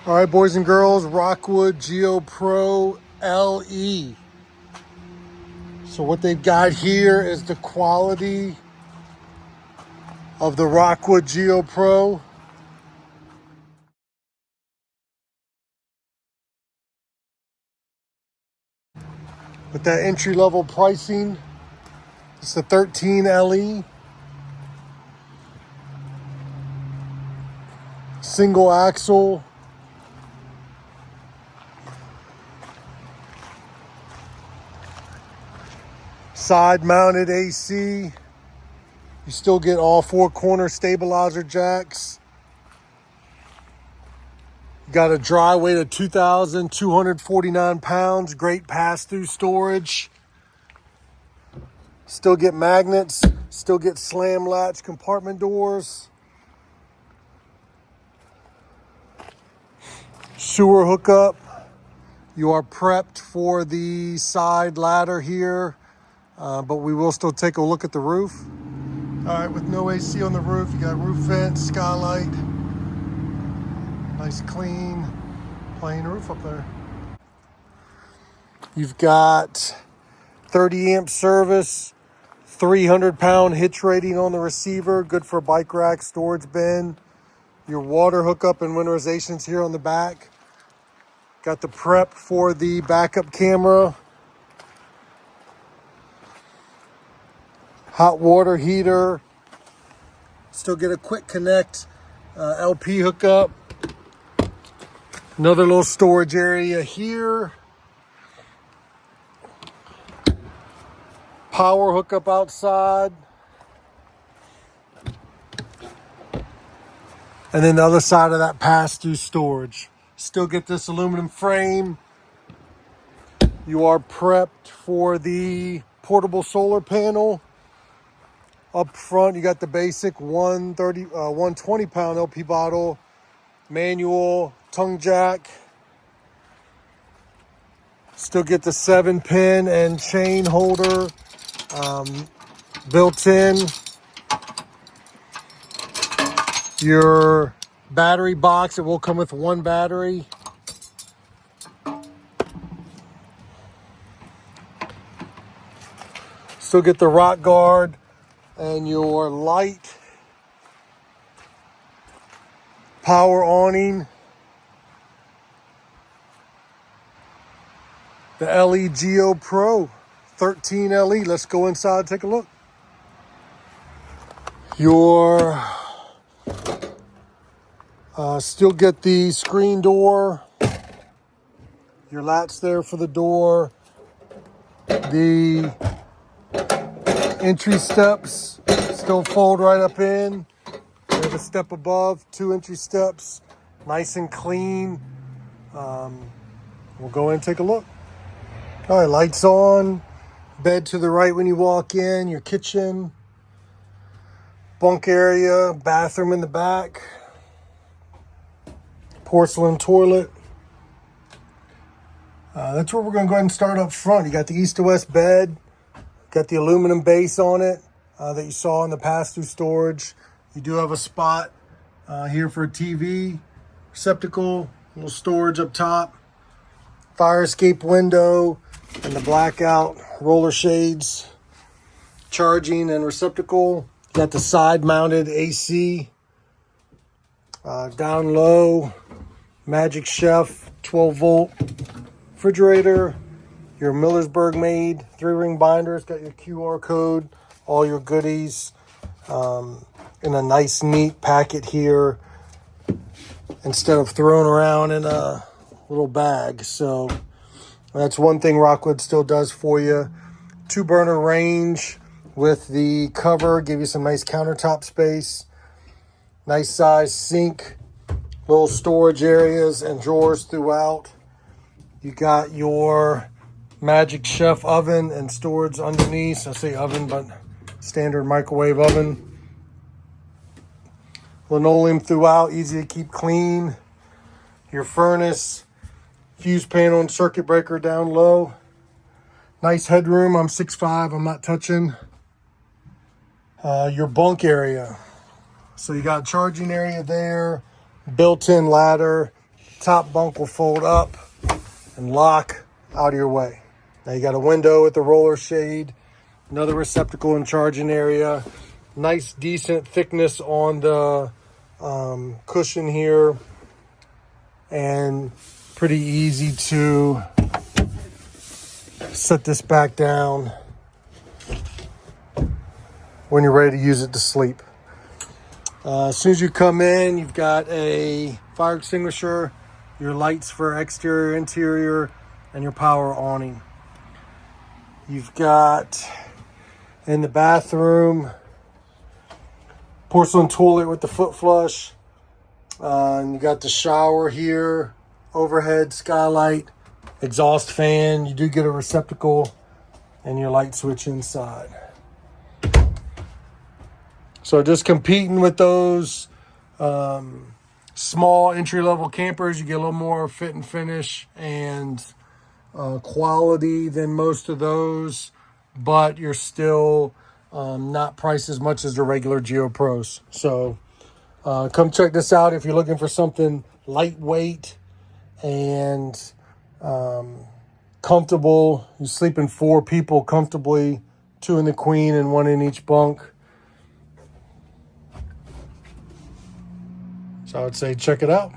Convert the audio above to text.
All right, boys and girls, ROCKWOOD GEO Pro LE. So what they've got here is the quality of the ROCKWOOD GEO Pro. With that entry-level pricing, it's the 13 LE. Single axle. Side-mounted AC. You still get all four corner stabilizer jacks. You got a dry weight of 2,249 pounds. Great pass-through storage. Still get magnets. Still get slam latch compartment doors. Sewer hookup. You are prepped for the side ladder here, but we will still take a look at the roof. All right, with no AC on the roof, you got roof vent, skylight. Nice clean, plain roof up there. You've got 30 amp service, 300-pound hitch rating on the receiver, good for bike rack, storage bin. Your water hookup and winterization's here on the back. Got the prep for the backup camera. Hot water heater. Still get a quick connect LP hookup. Another little storage area here. Power hookup outside. And then the other side of that pass-through storage. Still get this aluminum frame. You are prepped for the portable solar panel. Up front, you got the basic 120-pound LP bottle, manual, tongue jack. Still get the 7-pin and chain holder built in. Your battery box, it will come with one battery. Still get the rock guard and your light. Power awning. The LE GEO Pro 13 LE. Let's go inside and take a look. Your still get the screen door. Your latch there for the door. The entry steps still fold right up in. There's a step above, 2 entry steps. Nice and clean. We'll go in and take a look. All right, lights on. Bed to the right when you walk in. Your kitchen. Bunk area. Bathroom in the back. Porcelain toilet. That's where we're going to go ahead and start up front. You got the east to west bed. Got the aluminum base on it that you saw in the pass-through storage. You do have a spot here for a TV. Receptacle. Little storage up top. Fire escape window. And the blackout roller shades. Charging and receptacle. Got the side-mounted AC. Down low. Magic Chef 12-volt refrigerator. Your Millersburg made 3-ring binder. It's got your QR code, all your goodies in a nice, neat packet here instead of thrown around in a little bag. So that's one thing ROCKWOOD still does for you. 2-burner range with the cover, give you some nice countertop space. Nice size sink, little storage areas and drawers throughout. You got your Magic Chef oven and storage underneath. I say oven, but standard microwave oven. Linoleum throughout, easy to keep clean. Your furnace, fuse panel and circuit breaker down low. Nice headroom. I'm 6'5", I'm not touching. Your bunk area. So you got charging area there, built-in ladder, top bunk will fold up and lock out of your way. Now you got a window with the roller shade, another receptacle and charging area, nice decent thickness on the cushion here, and pretty easy to set this back down when you're ready to use it to sleep. As soon as you come in, you've got a fire extinguisher, your lights for exterior, interior, and your power awning. You've got in the bathroom porcelain toilet with the foot flush. And you got the shower here, overhead skylight, exhaust fan. You do get a receptacle and your light switch inside. So just competing with those small entry-level campers, you get a little more fit and finish and quality than most of those, but you're still not priced as much as the regular Geo Pros. So come check this out if you're looking for something lightweight and comfortable. You sleep in 4 people comfortably, 2 in the queen and 1 in each bunk. So I would say check it out.